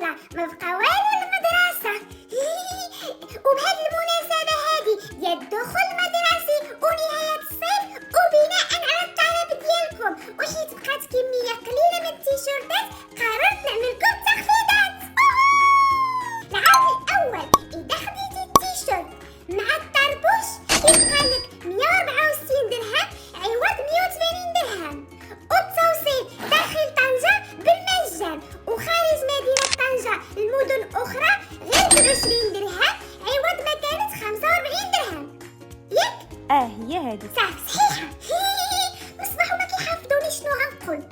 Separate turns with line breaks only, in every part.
واصلة ما بقى والو المدرسة. وبهذه المناسبة هذه ديال الدخول المدرسي ونهاية الصيف وبناء على الطلب ديالكم وحيت بقات كمية قليلة من التيشيرتات قررت نعمل لكم تخفيضات. العرض الأول إذا خديتي التيشيرت مع الطربوش كيبقى لك 164 درهم عوض 180 درهم، والتوصيل داخل طنجة بالمجان وخارج مدينة طنجة المدن الأخرى غير ب20 درهم عوض ما كانت 45 درهم. ياك؟
هي هذه
صافي صحيحة. مصباحو ما كيحافظوني شنو غنقول.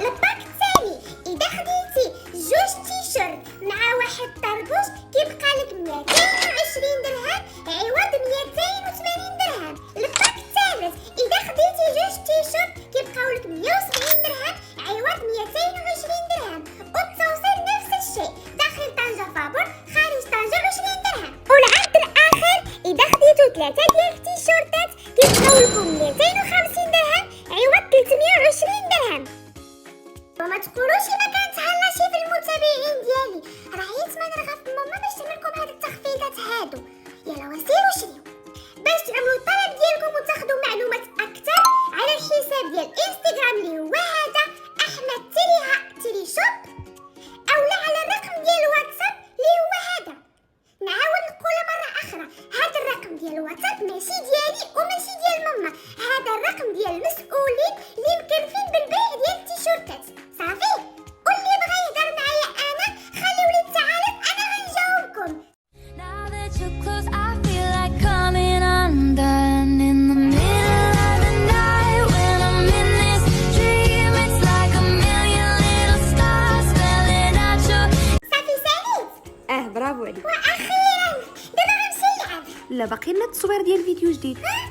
الباك الثاني إذا خديتي جوج تيشيرت مع واحد طربوش كيبقى لك 220 درهم عوض 280 درهم. الباك الثالث إذا خديتي جوج تيشيرت كيبقاو لك 170 درهم عوض 220 درهم، والتوصيل نفس الشيء داخل طنجة فابور خارج طنجة 20 درهم. والعرض الآخر إذا خديتو 3 ديال التيشيرتات كيبقاو لكم 250 درهم عوض 320 درهم. وما تقولوش ما كنتهلاش في المتابعين ديالي، راه عييت ما نرغب في ماما باش تعمل لكم هاد التخفيضات هادو. يلا وسيروا شريو باش تعملوا الطلب ديالكم وتاخذوا معلومات اكثر على الحساب ديال انستغرام اللي هو هذا احمد تيري شوب، اولا على الرقم ديال الواتساب اللي هو هذا. نعاود نقولها مره اخرى، هذا الرقم ديال الواتساب ماشي ديالي وماشي ديال ماما، هذا الرقم ديال المسؤولين اللي مكلفين بالبيع ديال التيشيرتات. صافي، واللي بغى يهضر معايا انا خليو لي التعاليق انا غنجاوبكم.
Now that you're close, I feel like coming undone in the middle of the night when I'm in this dream. It's like a million little stars spelling out your.
صافي ساليت.
برافو عليك.
واخيرا دابا غنمشي نلعب.
لا باقي لنا التصوير ديال فيديو جديد.
ها؟